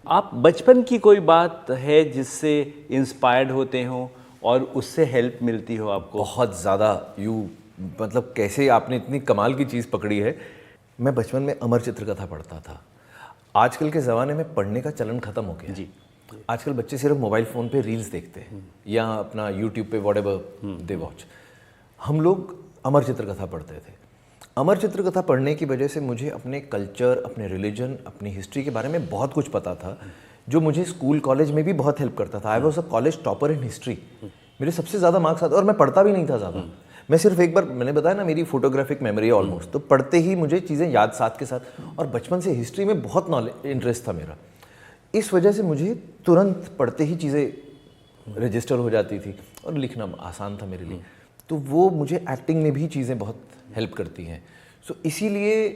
आप बचपन की कोई बात है जिससे इंस्पायर्ड होते हो और उससे हेल्प मिलती हो आपको? बहुत ज़्यादा। मतलब कैसे आपने इतनी कमाल की चीज़ पकड़ी है। मैं बचपन में अमर चित्र कथा पढ़ता था। आजकल के ज़माने में पढ़ने का चलन ख़त्म हो गया जी। है। आजकल बच्चे सिर्फ मोबाइल फ़ोन पे रील्स देखते हैं या अपना यूट्यूब पे व्हाटएवर दे वॉच। हम लोग अमर चित्र कथा पढ़ते थे। अमर चित्र कथा पढ़ने की वजह से मुझे अपने कल्चर, अपने रिलीजन, अपनी हिस्ट्री के बारे में बहुत कुछ पता था, जो मुझे स्कूल कॉलेज में भी बहुत हेल्प करता था। I was a college topper in history. मेरे सबसे ज़्यादा मार्क्स आते और मैं पढ़ता भी नहीं था ज़्यादा। मैं सिर्फ एक बार, मैंने बताया ना, मेरी फोटोग्राफिक मेमोरी है ऑलमोस्ट, तो पढ़ते ही मुझे चीज़ें याद साथ के साथ। और बचपन से हिस्ट्री में बहुत नॉलेज, इंटरेस्ट था मेरा। इस वजह से मुझे तुरंत पढ़ते ही चीज़ें रजिस्टर हो जाती थी और लिखना आसान था मेरे लिए। तो वो मुझे एक्टिंग में भी चीज़ें बहुत हेल्प करती हैं। सो इसीलिए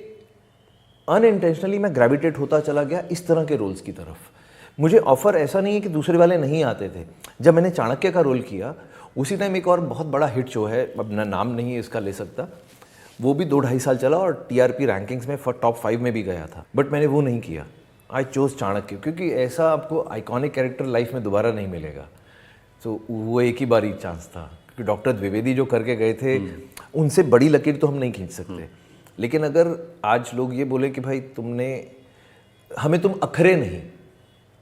अनइंटेंशनली मैं ग्रेविटेट होता चला गया इस तरह के रोल्स की तरफ। मुझे ऑफ़र ऐसा नहीं है कि दूसरे वाले नहीं आते थे। जब मैंने चाणक्य का रोल किया, उसी टाइम एक और बहुत बड़ा हिट शो है, अब नाम नहीं है इसका ले सकता, वो भी 2-2.5 साल चला और टीआरपी रैंकिंग्स में टॉप 5 में भी गया था, बट मैंने वो नहीं किया। आई चोज चाणक्य, क्योंकि ऐसा आपको आइकॉनिक कैरेक्टर लाइफ में दोबारा नहीं मिलेगा। तो वो एक ही बार ही चांस था, क्योंकि डॉक्टर द्विवेदी जो करके गए थे, उनसे बड़ी लकीर तो हम नहीं खींच सकते। लेकिन अगर आज लोग ये बोले कि भाई हमें तुम अखरे नहीं,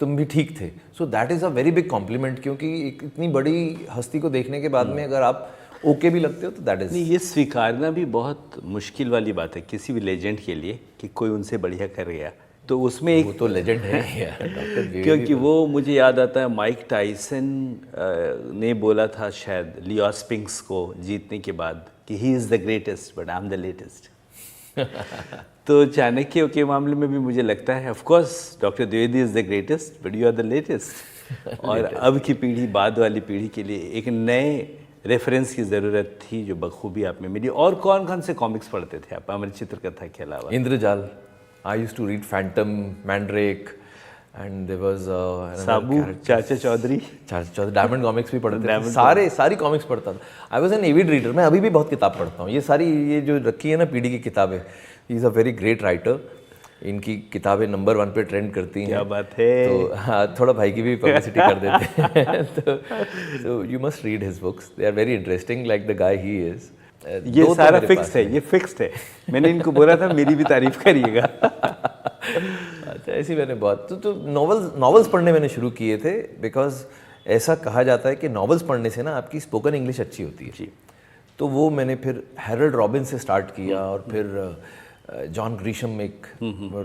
तुम भी ठीक थे, so that is a very big complement. क्योंकि एक इतनी बड़ी हस्ती को देखने के बाद में अगर आप ओके भी लगते हो तो दैट इज नहीं, ये स्वीकारना भी बहुत मुश्किल वाली बात है किसी भी लेजेंड के लिए कि कोई उनसे बढ़िया कर गया। तो उसमें एक वो तो लेजेंड है यार, डॉक्टर द्विवेदी। क्योंकि वो मुझे याद आता है माइक टाइसन ने बोला था शायद लियो स्पिंक्स को जीतने के बाद कि he is the greatest but I am the latest. तो चाणक्य के मामले में भी मुझे लगता है of course doctor Dwivedi is the greatest but you are the latest. और अब की पीढ़ी, बाद वाली पीढ़ी के लिए एक नए रेफरेंस की ज़रूरत थी जो बखूबी आप में मिली। और कौन कौन से कॉमिक्स पढ़ते थे आप अमर चित्र कथा के अलावा? Indrajal, I used to read Phantom, Mandrake, and there was Sabu, Chacha Chaudhary, diamond comics भी पढ़ते थे। सारी कॉमिक्स पढ़ता था। I was an avid reader. मैं अभी भी बहुत किताब पढ़ता हूँ। ये जो रखी है ना पीढ़ी की किताबें, he is a very great writer. इनकी किताबें नंबर 1 पे ट्रेंड करती हैं। क्या बात है। तो हाँ, थोड़ा भाई की भी पब्लिसिटी कर देते हैं। तो you must read his books, they are very interesting, like the guy he is. ये सारा फिक्स है, ये फिक्स्ड है। मैंने इनको बोला था मेरी भी तारीफ करिएगा। अच्छा, ऐसी मैंने बहुत तो नॉवेल्स पढ़ने मैंने शुरू किए थे, बिकॉज ऐसा कहा जाता है कि नॉवेल्स पढ़ने से ना आपकी स्पोकन इंग्लिश अच्छी होती है जी। तो वो मैंने फिर हैरोल्ड रॉबिन से स्टार्ट किया, और फिर जॉन ग्रीशम एक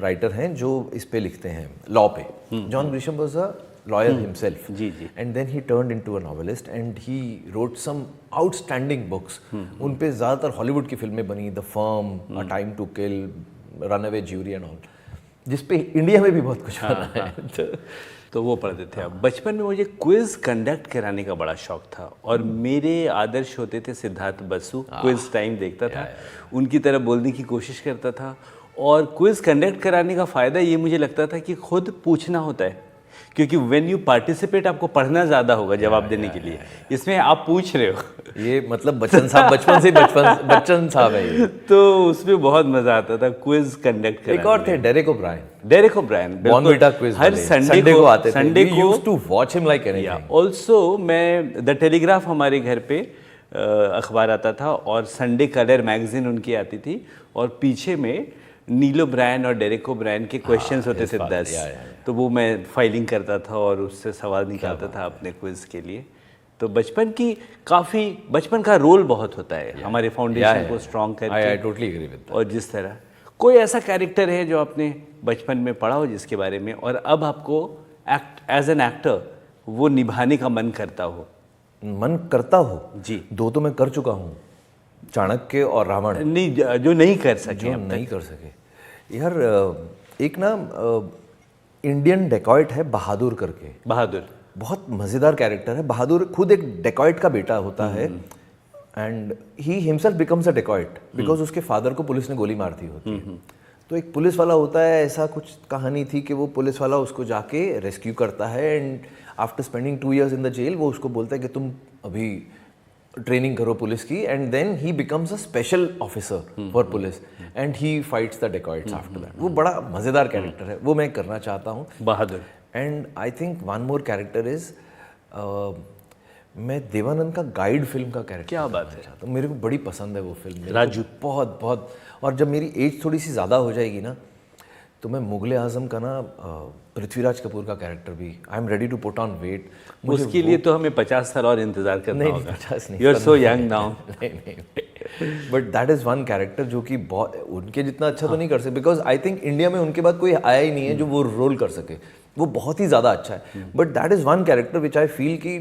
राइटर हैं जो इस पे लिखते हैं, लॉ पे। John Grisham was a lawyer himself, and then he turned into a novelist and he wrote some outstanding books. उन पे ज़्यादातर हॉलीवुड की फिल्में बनी, the firm, a time to kill, runaway jury and all, जिसपे India में भी बहुत कुछ बना है। तो वो पढ़ते थे आप। बचपन में मुझे क्विज कंडक्ट कराने का बड़ा शौक था और मेरे आदर्श होते थे सिद्धार्थ बसु। क्विज टाइम देखता था, उनकी तरह बोलने की कोशिश करता था। और क्विज कंडक्ट कराने का फ़ायदा ये मुझे लगता था कि खुद पूछना होता है, क्योंकि व्हेन यू पार्टिसिपेट आपको पढ़ना ज़्यादा होगा जवाब देने के लिए। इसमें आप पूछ रहे हो, ये मतलब बच्चन साहब है ये। तो उसमें बहुत मज़ा आता था क्विज कंडक्ट करने। एक और थे डेरेक ओब्रायन, बॉर्नविटा क्विज हर संडे को आते थे। संडे को used to watch him like anything. Also मैं द टेलीग्राफ, हमारे घर पे अखबार आता था और संडे कलर मैगजीन उनकी आती थी, और पीछे में नीलो ब्रायन और डेरेक ओब्रायन के क्वेश्चंस होते थे 10। तो वो मैं फाइलिंग करता था और उससे सवाल निकालता था अपने क्विज के लिए। तो बचपन का रोल बहुत होता है हमारे फाउंडेशन को स्ट्रॉन्ग करके। I totally agree with that. और जिस तरह कोई ऐसा कैरेक्टर है जो आपने बचपन में पढ़ा हो जिसके बारे में, और अब आपको एज एन एक्टर वो निभाने का मन करता हो? मन करता हो जी। 2 तो मैं कर चुका हूँ, चाणक्य और रावण। नहीं, जो नहीं कर सके, नहीं कर सके यार। एक ना इंडियन डेकॉइट है बहादुर करके। बहादुर बहुत मज़ेदार कैरेक्टर है। बहादुर खुद एक डेकॉइट का बेटा होता है, and he himself becomes a dacoit because उसके फादर को पुलिस ने गोली मार दी होती है। तो एक पुलिस वाला होता है, ऐसा कुछ कहानी थी कि वो पुलिस वाला उसको जाके रेस्क्यू करता है, and after spending 2 years in the jail वो उसको बोलता है कि तुम अभी ट्रेनिंग करो पुलिस की, and then he becomes a special officer for police and he fights the dacoits after that. वो बड़ा मज़ेदार कैरेक्टर है, वो मैं करना चाहता हूँ। Bahadur and I think one more character is, मैं देवानंद का गाइड फिल्म का कैरेक्टर क्या बात है। तो मेरे को बड़ी पसंद है वो फिल्म, मेरे को राजू। बहुत बहुत। और जब मेरी एज थोड़ी सी ज़्यादा हो जाएगी ना, तो मैं मुगले आजम का ना पृथ्वीराज कपूर का कैरेक्टर भी, I am ready to put on weight. उसके लिए तो हमें 50 साल और इंतजार करना नहीं, होगा। 50 नहीं, you are so young now. नहीं, but that is one character जो कि बहुत उनके जितना अच्छा तो नहीं कर सकते, बिकॉज आई थिंक इंडिया में उनके बाद कोई आया ही नहीं है जो वो रोल कर सके, वो बहुत ही ज़्यादा अच्छा है। But that is one character which I feel कि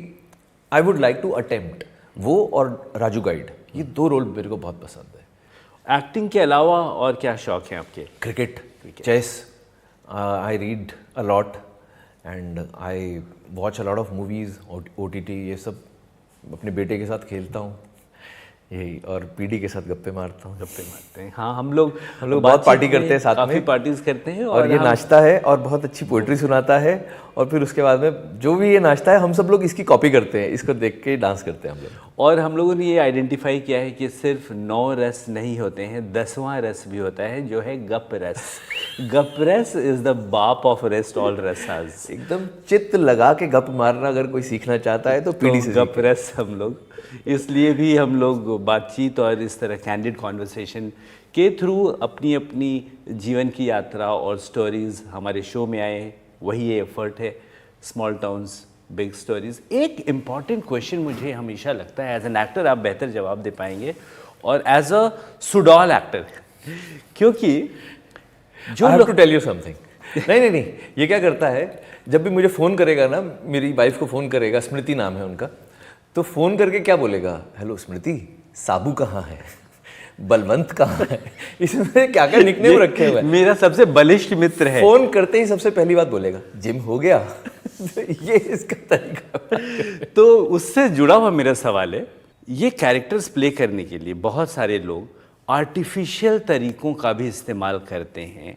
I would like to attempt, वो और राजू गाइड, ये दो रोल मेरे को बहुत पसंद है। एक्टिंग के अलावा और क्या शौक हैं आपके? Cricket, chess, I read a lot and I watch a lot of movies, OTT, ये सब अपने बेटे के साथ खेलता हूँ यही, और पीडी के साथ गप्पे मारता हूँ। गप्पे मारते हैं, हाँ। हम लोग बहुत पार्टी करते हैं साथ में, काफ़ी पार्टीज करते हैं। और ये नाचता है और बहुत अच्छी पोइट्री सुनाता है, और फिर उसके बाद में जो भी ये नाचता है हम सब लोग इसकी कॉपी करते हैं, इसको देख के डांस करते हैं हम लोग। और हम लोगों ने ये आइडेंटिफाई किया है कि सिर्फ 9 रस नहीं होते हैं, 10वां रस भी होता है, जो है गप रस। गप रस इज द बाप ऑफ रेस्ट ऑल रसाज। एकदम चित्त लगा के गप मारना अगर कोई सीखना चाहता है तो पीढ़ी से गप रस हम लोग, इसलिए भी हम लोग बातचीत और इस तरह कैंडिड कॉन्वर्सेशन के थ्रू अपनी अपनी जीवन की यात्रा और स्टोरीज हमारे शो में आए। वही ये एफर्ट है, स्मॉल टाउन्स बिग स्टोरीज। एक इम्पॉर्टेंट क्वेश्चन मुझे हमेशा लगता है, एज एन एक्टर आप बेहतर जवाब दे पाएंगे, और एज अ सुडॉल एक्टर, क्योंकि जो I have to tell you something. नहीं, ये क्या करता है, जब भी मुझे फ़ोन करेगा ना, मेरी वाइफ को फ़ोन करेगा, स्मृति नाम है उनका, तो फ़ोन करके क्या बोलेगा, हेलो स्मृति, साबू कहाँ है, बलवंत कहाँ है, इसमें क्या क्या निकनेम रखे हुए हैं। मेरा सबसे बलिष्ठ मित्र है। फ़ोन करते ही सबसे पहली बात बोलेगा, जिम हो गया। ये इसका तरीका। तो उससे जुड़ा हुआ मेरा सवाल है, ये कैरेक्टर्स प्ले करने के लिए बहुत सारे लोग आर्टिफिशियल तरीकों का भी इस्तेमाल करते हैं,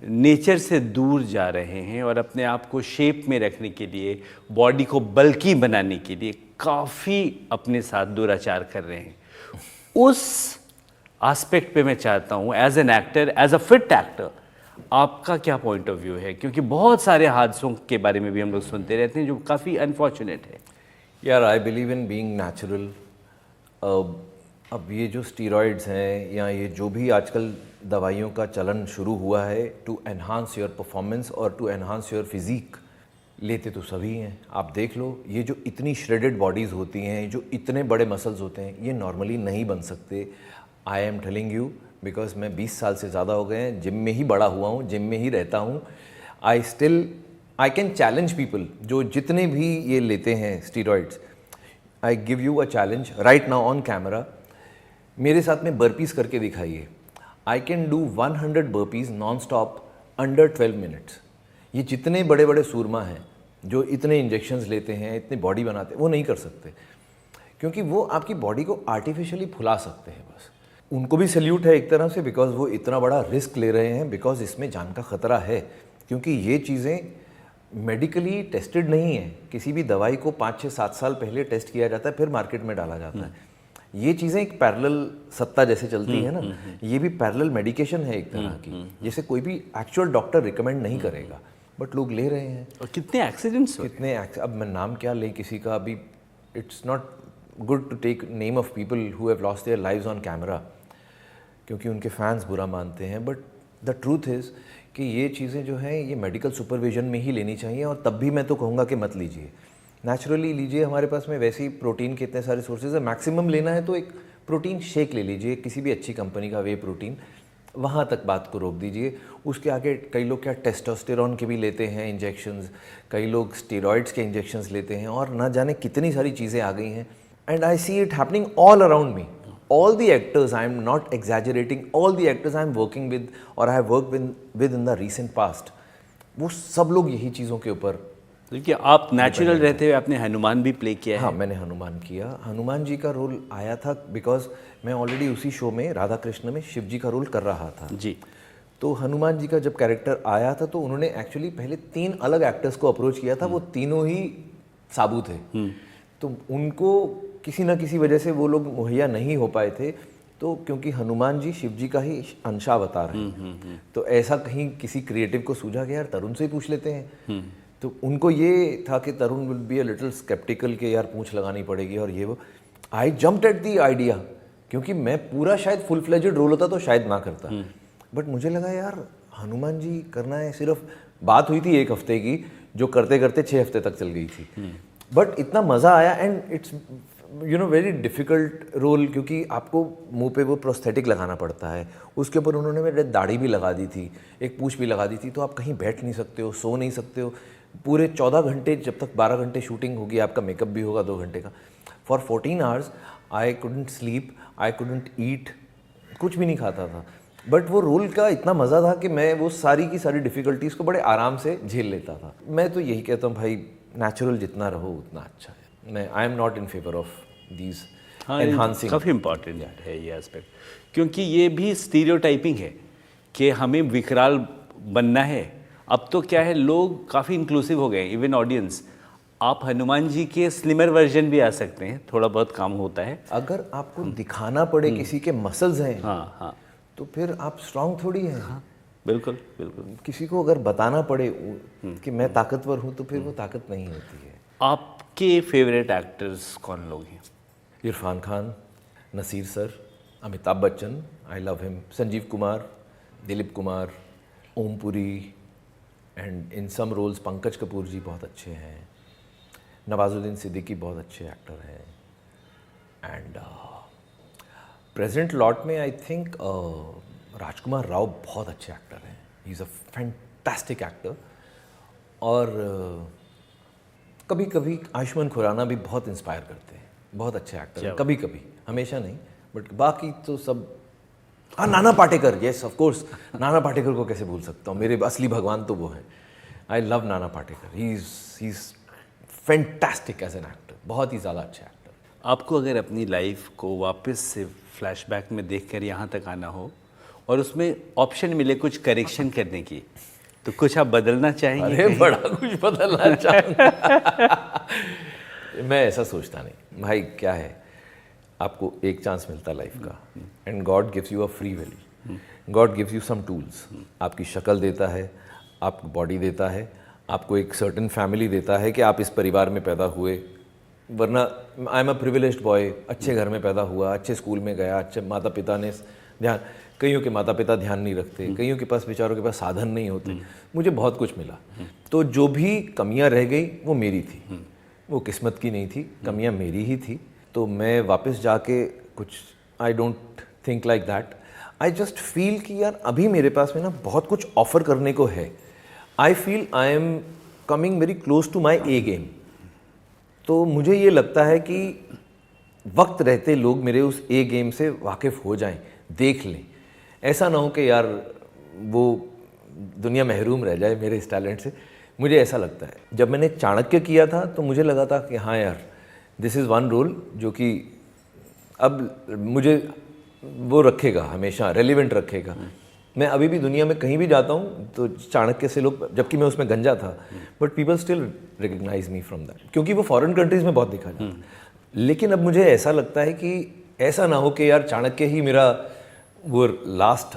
नेचर से दूर जा रहे हैं, और अपने आप को शेप में रखने के लिए, बॉडी को बल्की बनाने के लिए काफ़ी अपने साथ दुराचार कर रहे हैं। उस एस्पेक्ट पे मैं चाहता हूँ, as an actor, as a fit actor, आपका क्या पॉइंट ऑफ व्यू है? क्योंकि बहुत सारे हादसों के बारे में भी हम लोग सुनते रहते हैं जो काफ़ी अनफॉर्चुनेट है। यार, I believe in being natural. अब ये जो स्टीरॉइड्स हैं, या ये जो भी आजकल दवाइयों का चलन शुरू हुआ है टू एनहांस योर परफॉर्मेंस और टू एनहांस योर फिजिक, लेते तो सभी हैं। आप देख लो, ये जो इतनी श्रेडेड बॉडीज़ होती हैं, जो इतने बड़े मसल्स होते हैं, ये नॉर्मली नहीं बन सकते। I am telling you, because मैं 20 साल से ज़्यादा हो गए हैं, जिम में ही बड़ा हुआ हूँ, जिम में ही रहता हूँ। आई कैन चैलेंज पीपल जो जितने भी ये लेते हैं steroids. I give you a challenge right now on camera, मेरे साथ में बर्पीज करके दिखाइए। I can do 100 burpees non stop under 12 minutes. ये जितने बड़े बड़े सूरमा हैं जो इतने इंजेक्शंस लेते हैं, इतने बॉडी बनाते हैं, वो नहीं कर सकते, क्योंकि वो आपकी बॉडी को आर्टिफिशियली फुला सकते हैं बस। उनको भी सल्यूट है एक तरह से, बिकॉज वो इतना बड़ा रिस्क ले रहे हैं, बिकॉज इसमें जान का खतरा है, क्योंकि ये चीज़ें मेडिकली टेस्टेड नहीं है। किसी भी दवाई को 5, 6, 7 साल पहले टेस्ट किया जाता है, फिर मार्केट में डाला जाता है। ये चीज़ें एक पैरेलल सत्ता जैसे चलती है ना, ये भी पैरेलल मेडिकेशन है एक तरह की, जैसे कोई भी एक्चुअल डॉक्टर रिकमेंड नहीं करेगा, बट लोग ले रहे हैं। और कितने एक्सीडेंट्स, अब मैं नाम क्या लें किसी का, अभी it's not good to take name of people who have lost their lives on camera, क्योंकि उनके फैंस बुरा मानते हैं। बट द ट्रूथ इज़ कि ये चीज़ें जो हैं, ये मेडिकल सुपरविजन में ही लेनी चाहिए, और तब भी मैं तो कहूँगा कि मत लीजिए, नेचुरली लीजिए। हमारे पास में वैसे ही प्रोटीन के इतने सारे सोर्सेज है, मैक्सिमम लेना है तो एक प्रोटीन शेक ले लीजिए, किसी भी अच्छी कंपनी का वे प्रोटीन, वहाँ तक बात को रोक दीजिए। उसके आगे कई लोग क्या टेस्टोस्टेरॉन के भी लेते हैं इंजेक्शंस, कई लोग स्टेरॉइड्स के इंजेक्शंस लेते हैं, और ना जाने कितनी सारी चीज़ें आ गई हैं। And I see it happening all around me, all the actors, I am not exaggerating, all the actors I am working with or I have worked with in the recent past, वो सब लोग यही चीज़ों के ऊपर। देखिए, आप natural रहते हुए आपने हनुमान भी प्ले किया है। हाँ, मैंने हनुमान किया। हनुमान जी का रोल आया था बिकॉज मैं ऑलरेडी उसी शो में राधा कृष्ण में शिव जी का रोल कर रहा था जी। तो हनुमान जी का जब कैरेक्टर आया था, तो उन्होंने एक्चुअली पहले 3 अलग एक्टर्स को अप्रोच किया था, वो तीनों ही साबु थे। तो उनको किसी ना किसी वजह से वो लोग मुहैया नहीं हो पाए थे, तो क्योंकि हनुमान जी शिव जी का ही अंशावतार है, तो ऐसा कहीं किसी क्रिएटिव को सूझा कि यार तरुण से ही पूछ लेते हैं। तो उनको ये था कि Tarun will be a little sceptical कि यार पूंछ लगानी पड़ेगी और ये वो। I jumped at the idea, क्योंकि मैं पूरा शायद फुल फ्लेजेड रोल होता तो शायद ना करता, बट मुझे लगा यार हनुमान जी करना है। सिर्फ बात हुई थी 1 हफ्ते की, जो करते करते 6 हफ्ते तक चल गई थी, बट इतना मज़ा आया। And it's very difficult role, क्योंकि आपको मुंह पे वो प्रोस्थेटिक लगाना पड़ता है, उसके ऊपर उन्होंने मेरे दाढ़ी भी लगा दी थी, एक पूंछ भी लगा दी थी, तो आप कहीं बैठ नहीं सकते हो, सो नहीं सकते हो पूरे 14 घंटे, जब तक 12 घंटे शूटिंग होगी, आपका मेकअप भी होगा 2 घंटे का। For 14 hours I couldn't sleep, I couldn't eat, कुछ भी नहीं खाता था। बट वो रोल का इतना मज़ा था कि मैं वो सारी की सारी डिफ़िकल्टीज़ को बड़े आराम से झेल लेता था। मैं तो यही कहता हूँ भाई, नेचुरल जितना रहो उतना अच्छा है। मैं I am not in favour of these enhancing. काफ़ी इम्पॉर्टेंट है ये एस्पेक्ट, क्योंकि ये भी स्टीरियोटाइपिंग है कि हमें विकराल बनना है। अब तो क्या है, लोग काफ़ी इंक्लूसिव हो गए, इवन ऑडियंस। आप हनुमान जी के स्लिमर वर्जन भी आ सकते हैं, थोड़ा बहुत काम होता है। अगर आपको दिखाना पड़े किसी के मसल्स हैं, हाँ हाँ, तो फिर आप स्ट्रांग थोड़ी हैं। हाँ बिल्कुल बिल्कुल। किसी को अगर बताना पड़े कि मैं ताकतवर हूँ, तो फिर वो ताकत नहीं होती है। आपके फेवरेट एक्टर्स कौन लोग हैं? Irrfan Khan, Naseer sir, Amitabh Bachchan, I love him, Sanjeev Kumar, Dilip Kumar, Om Puri, and in some roles Pankaj Kapoor ji बहुत अच्छे हैं, नवाजुद्दीन सिद्दीकी बहुत अच्छे एक्टर हैं, एंड प्रेजेंट लॉट में आई थिंक राजकुमार राव बहुत अच्छे एक्टर हैं। He is a fantastic actor. और कभी कभी आयुष्मान खुराना भी बहुत इंस्पायर करते हैं, बहुत अच्छे एक्टर हैं, कभी कभी, हमेशा नहीं, बट बाकी तो सब। हाँ, Nana Patekar, yes of course, Nana Patekar को कैसे भूल सकता हूँ, मेरे असली भगवान तो वो हैं। I love Nana Patekar, he is fantastic as an actor, बहुत ही ज़्यादा अच्छा एक्टर। आपको अगर अपनी लाइफ को वापस से फ्लैशबैक में देखकर यहाँ तक आना हो और उसमें ऑप्शन मिले कुछ करेक्शन करने की, तो कुछ आप बदलना चाहेंगे? अरे बड़ा कुछ बदलना चाहूँगा। मैं ऐसा सोचता नहीं भाई, क्या है, आपको एक चांस मिलता है लाइफ का, and God gives you a free will, God gives you some tools. आपकी शक्ल देता है, आपको बॉडी देता है, आपको एक सर्टेन फैमिली देता है कि आप इस परिवार में पैदा हुए, वरना I am a privileged boy, अच्छे घर में पैदा हुआ, अच्छे स्कूल में गया, अच्छे माता पिता ने ध्यान, कईयों के माता पिता ध्यान नहीं रखते, कईयों के पास, बेचारों के पास साधन नहीं होते। मुझे बहुत कुछ मिला, तो जो भी कमियां रह गई वो मेरी थी, वो किस्मत की नहीं थी, कमियां मेरी ही थी। तो मैं वापस जाके कुछ, I don't think like that, I just feel कि यार अभी मेरे पास में ना बहुत कुछ ऑफर करने को है। I feel I am coming very close to my A game. तो मुझे ये लगता है कि वक्त रहते लोग मेरे उस ए गेम से वाकिफ़ हो जाएं, देख लें। ऐसा ना हो कि यार वो दुनिया महरूम रह जाए मेरे इस टैलेंट से। मुझे ऐसा लगता है, जब मैंने चाणक्य किया था तो मुझे लगा था कि हाँ यार, दिस इज़ वन रोल जो कि अब मुझे वो रखेगा, हमेशा रेलिवेंट रखेगा। मैं अभी भी दुनिया में कहीं भी जाता हूँ तो चाणक्य से लोग, जबकि मैं उसमें गंजा था, but people still recognise me from that, क्योंकि वो फॉरेन कंट्रीज़ में बहुत दिखा जाता है। लेकिन अब मुझे ऐसा लगता है कि ऐसा ना हो कि यार चाणक्य ही मेरा वो लास्ट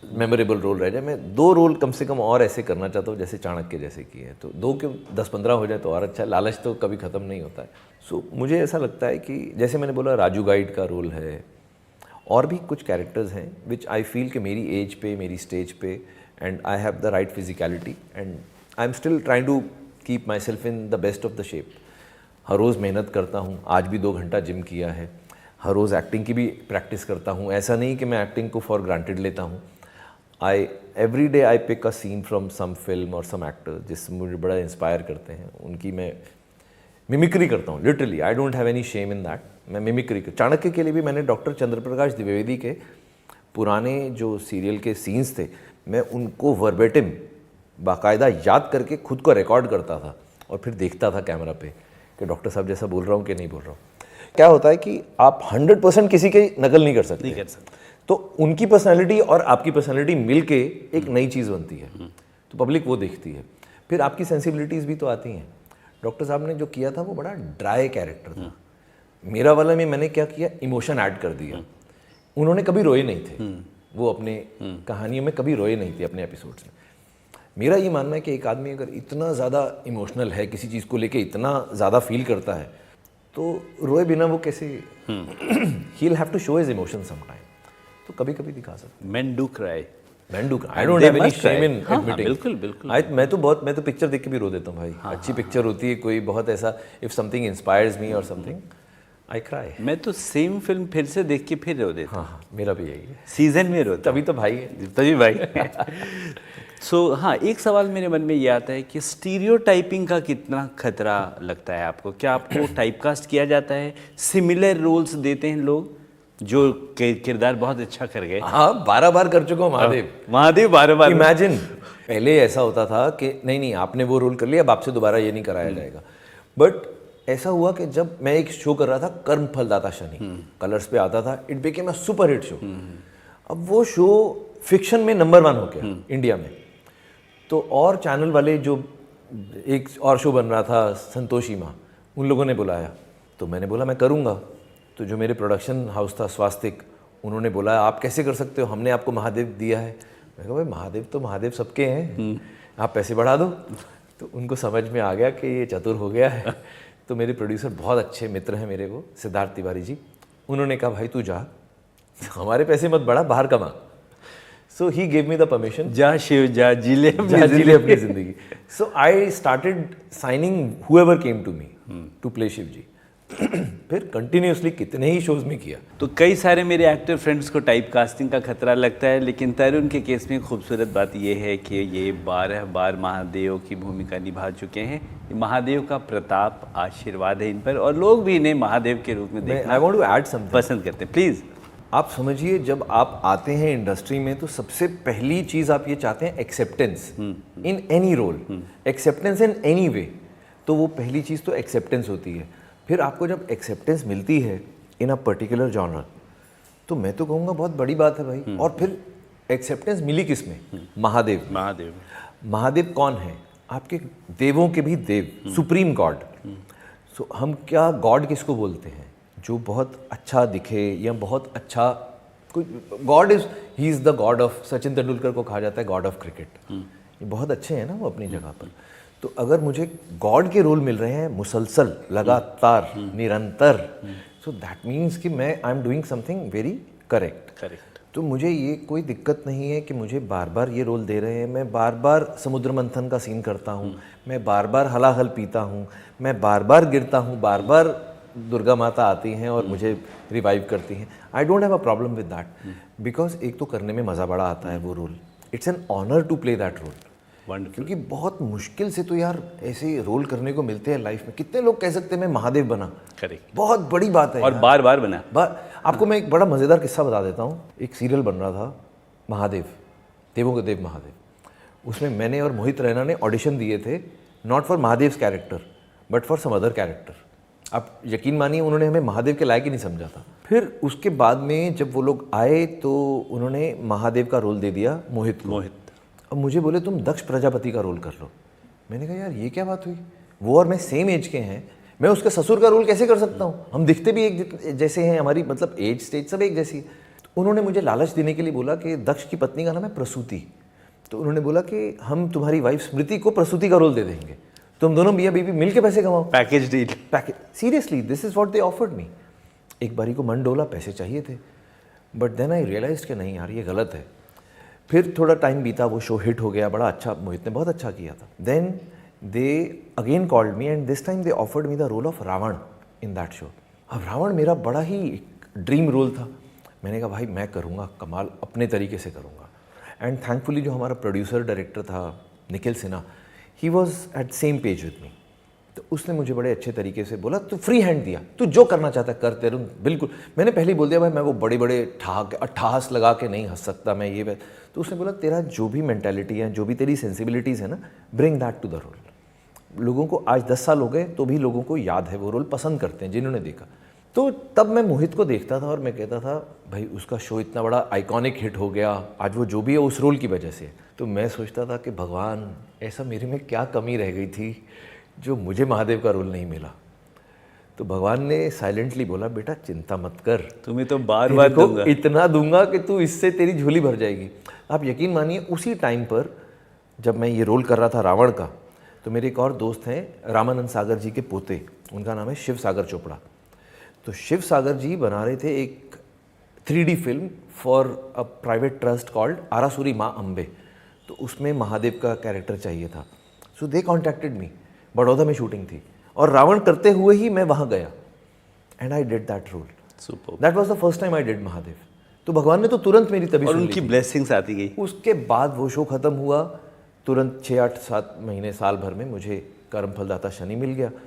मेमोरेबल रोल रह जाए। मैं 2 रोल कम से कम और ऐसे करना चाहता हूँ जैसे चाणक्य जैसे किए हैं, तो 2 क्यों 10-15 हो जाए तो और अच्छा। लालच तो कभी ख़त्म नहीं होता है। सो मुझे ऐसा लगता है कि जैसे मैंने बोला राजू गाइड का रोल है, और भी कुछ कैरेक्टर्स हैं विच आई फील कि मेरी एज पे, मेरी स्टेज पे, and I have the right physicality, and I am still trying to keep myself in the best of the shape. हर रोज़ मेहनत करता हूँ, आज भी 2 घंटा जिम किया है, हर रोज़ एक्टिंग की भी प्रैक्टिस करता हूँ। ऐसा नहीं कि मैं एक्टिंग को फॉर ग्रांटेड लेता हूँ। Every day I pick a scene from some film और सम एक्टर जिससे मुझे बड़ा इंस्पायर करते हैं, उनकी मैं मिमिक्री करता हूँ। Literally I don't have any shame in that. मैं मिमिक्री चाणक्य के लिए भी मैंने डॉक्टर चंद्रप्रकाश द्विवेदी के पुराने जो सीरियल के सीन्स थे, मैं उनको वर्बेटिम बाकायदा याद करके खुद को रिकॉर्ड करता था और फिर देखता था कैमरा पे कि डॉक्टर साहब जैसा बोल रहा हूँ कि नहीं बोल रहा हूँ। क्या होता है कि आप 100% किसी की नकल नहीं कर सकते, तो उनकी पर्सनैलिटी और आपकी पर्सनैलिटी मिल के एक नई चीज़ बनती है, तो पब्लिक वो देखती है। फिर आपकी सेंसिबिलिटीज़ भी तो आती हैं। डॉक्टर साहब ने जो किया था वो बड़ा ड्राई कैरेक्टर था। मेरा वाला में मैंने क्या किया, इमोशन ऐड कर दिया। उन्होंने कभी रोए नहीं थे, वो अपने कहानियों में कभी रोए नहीं थे अपने एपिसोड्स में। मेरा ये मानना है कि एक आदमी अगर इतना ज़्यादा इमोशनल है, किसी चीज़ को लेके इतना ज़्यादा फील करता है, तो रोए बिना वो कैसे he will have to show his emotion some time. तो कभी कभी दिखा सकते Men do cry. मैं do I don't have any shame in हाँ, एडमिटिंग। बिल्कुल बिल्कुल। मैं तो पिक्चर देख के भी रो देता हूँ भाई। अच्छी पिक्चर होती है कोई बहुत ऐसा, इफ समथिंग इंस्पायर्स मी और समथिंग, आई क्राई। मैं तो सेम फिल्म फिर से देख के फिर रो देता हूँ। हाँ, मेरा भी यही है। सीजन में रोता तभी तो भाई है। तभी भाई। हाँ, एक सवाल मेरे मन में ये आता है कि स्टीरियोटाइपिंग का कितना खतरा लगता है आपको? क्या आपको टाइपकास्ट किया जाता है? सिमिलर रोल्स देते हैं लोग जो किरदार बहुत अच्छा कर गए? हाँ, 12 बार कर चुका हूँ महादेव। महादेव 12 बार। इमेजिन पहले ऐसा होता था कि नहीं आपने वो रोल कर लिया, अब आपसे दोबारा ये नहीं कराया जाएगा। बट ऐसा हुआ कि जब मैं एक शो कर रहा था, कर्म फलदाता शनि, कलर्स पे आता था, it became a super hit show. अब वो शो फिक्शन में नंबर 1 हो गया इंडिया में। तो और चैनल वाले, जो एक और शो बन रहा था संतोषी माँ, उन लोगों ने बुलाया, तो मैंने बोला मैं करूँगा। तो जो मेरे प्रोडक्शन हाउस था स्वास्तिक, उन्होंने बोला आप कैसे कर सकते हो, हमने आपको महादेव दिया है। मैं कहा भाई महादेव तो महादेव सबके हैं, आप पैसे बढ़ा दो। तो उनको समझ में आ गया कि ये चतुर हो गया है। तो मेरे प्रोड्यूसर बहुत अच्छे मित्र हैं मेरे, वो सिद्धार्थ तिवारी जी, उन्होंने कहा भाई तू जा, हमारे पैसे मत बढ़ा, बाहर कमा। So he gave me the permission, जा शिव जा, जीले अपनी जिंदगी। So I started signing whoever came to me to play Shiv ji. फिर कंटिन्यूसली कितने ही शोज में किया। तो कई सारे मेरे एक्टर फ्रेंड्स को टाइप कास्टिंग का खतरा लगता है, लेकिन तरुण के केस में खूबसूरत बात यह है कि ये 12 बार महादेव की भूमिका निभा चुके हैं। महादेव का प्रताप, आशीर्वाद है इन पर, और लोग भी इन्हें महादेव के रूप में देखना I want to add something पसंद करते हैं। प्लीज़। आप समझिए, जब आप आते हैं इंडस्ट्री में तो सबसे पहली चीज़ आप ये चाहते हैं acceptance in any role, acceptance in any way. तो वो पहली चीज़ तो एक्सेप्टेंस होती है। फिर आपको जब एक्सेप्टेंस मिलती है इन अ पर्टिकुलर जॉनर, तो मैं तो कहूँगा बहुत बड़ी बात है भाई। और फिर एक्सेप्टेंस मिली किस में? महादेव। महादेव कौन है? आपके देवों के भी देव, सुप्रीम गॉड। सो हम क्या गॉड किसको बोलते हैं? जो बहुत अच्छा दिखे या बहुत अच्छा कोई God is, he is the God of, Sachin Tendulkar को कहा जाता है गॉड ऑफ क्रिकेट। ये बहुत अच्छे हैं ना वो अपनी जगह पर। तो अगर मुझे गॉड के रोल मिल रहे हैं मुसलसल, लगातार, निरंतर, सो दैट मीन्स कि मैं I am doing something very correct. तो मुझे ये कोई दिक्कत नहीं है कि मुझे बार बार ये रोल दे रहे हैं। मैं बार बार समुद्र मंथन का सीन करता हूँ, मैं बार बार हलाहल पीता हूँ, मैं बार बार गिरता हूँ, बार बार दुर्गा माता आती हैं और मुझे रिवाइव करती हैं। I don't have a problem with that, because एक तो करने में मज़ा बड़ा आता है वो role. It's an honour to play that role. क्योंकि बहुत मुश्किल से तो यार ऐसे रोल करने को मिलते हैं लाइफ में। कितने लोग कह सकते हैं मैं महादेव बना, करेक्ट, बहुत बड़ी बात है। और बार बार बना। आपको मैं एक बड़ा मज़ेदार किस्सा बता देता हूँ। एक सीरियल बन रहा था महादेव, देवों के देव महादेव। उसमें मैंने और मोहित रैना ने ऑडिशन दिए थे, not for Mahadev character but for some other character. आप यकीन मानिए उन्होंने हमें महादेव के लायक ही नहीं समझा था। फिर उसके बाद में जब वो लोग आए तो उन्होंने महादेव का रोल दे दिया मोहित को। अब मुझे बोले तुम दक्ष प्रजापति का रोल कर लो। मैंने कहा यार ये क्या बात हुई, वो और मैं सेम एज के हैं, मैं उसके ससुर का रोल कैसे कर सकता हूँ? हम दिखते भी एक जैसे हैं, हमारी मतलब एज स्टेज सब एक जैसी है। तो उन्होंने मुझे लालच देने के लिए बोला कि दक्ष की पत्नी का नाम है प्रसूति, तो उन्होंने बोला कि हम तुम्हारी वाइफ स्मृति को प्रसूति का रोल दे देंगे, तुम दोनों मियाँ बीवी मिल के पैसे कमाओ। Package deal. Seriously this is what they offered मी। एक बारी को मन डोला, पैसे चाहिए थे, बट देन आई रियलाइज कि नहीं यार ये गलत है। फिर थोड़ा टाइम बीता, वो शो हिट हो गया, बड़ा अच्छा, मोहित ने बहुत अच्छा किया था। Then they again called me and this time they offered me the role of Ravan in that show. अब रावण मेरा बड़ा ही ड्रीम रोल था। मैंने कहा भाई मैं करूँगा, कमाल अपने तरीके से करूँगा। एंड थैंकफुली जो हमारा प्रोड्यूसर डायरेक्टर था Nikhil Sinha, he was at same page with me. तो उसने मुझे बड़े अच्छे तरीके से बोला, तू फ्री हैंड दिया, तू जो करना चाहता कर तेरे, बिल्कुल। मैंने पहले ही बोल दिया भाई मैं वो बड़े बड़े ठहास लगा के नहीं हंस सकता मैं ये। तो उसने बोला तेरा जो भी मेंटालिटी है, जो भी तेरी सेंसिबिलिटीज़ है ना, bring that to the role. लोगों को आज 10 साल हो गए तो भी लोगों को याद है, वो रोल पसंद करते हैं जिन्होंने देखा। तो तब मैं मोहित को देखता था और मैं कहता था भाई उसका शो इतना बड़ा आइकॉनिक हिट हो गया, आज वो जो भी है उस रोल की वजह से। तो मैं सोचता था कि भगवान ऐसा मेरे में क्या कमी रह गई थी जो मुझे महादेव का रोल नहीं मिला। तो भगवान ने साइलेंटली बोला बेटा चिंता मत कर, तुम्हें तो बार बार दूंगा, इतना दूंगा कि तू इससे तेरी झोली भर जाएगी। आप यकीन मानिए उसी टाइम पर जब मैं ये रोल कर रहा था रावण का, तो मेरे एक और दोस्त हैं रामानंद सागर जी के पोते, उनका नाम है शिव सागर चोपड़ा। तो शिव सागर जी बना रहे थे एक 3D film for a private trust called Arasuri माँ अम्बे। तो उसमें महादेव का कैरेक्टर चाहिए था। सो दे कॉन्टैक्टेड मी, बड़ौदा में शूटिंग थी और रावण करते हुए ही मैं वहाँ गया and I did that role. Super. That was the first time I did Mahadev. तो भगवान ने तो तुरंत मेरी तभी और सुन ली उनकी थी। ब्लेसिंग्स आती गई। उसके बाद वो शो खत्म हुआ, तुरंत 6, 8, 7 महीने, साल भर में मुझे कर्म फलदाता शनि मिल गया।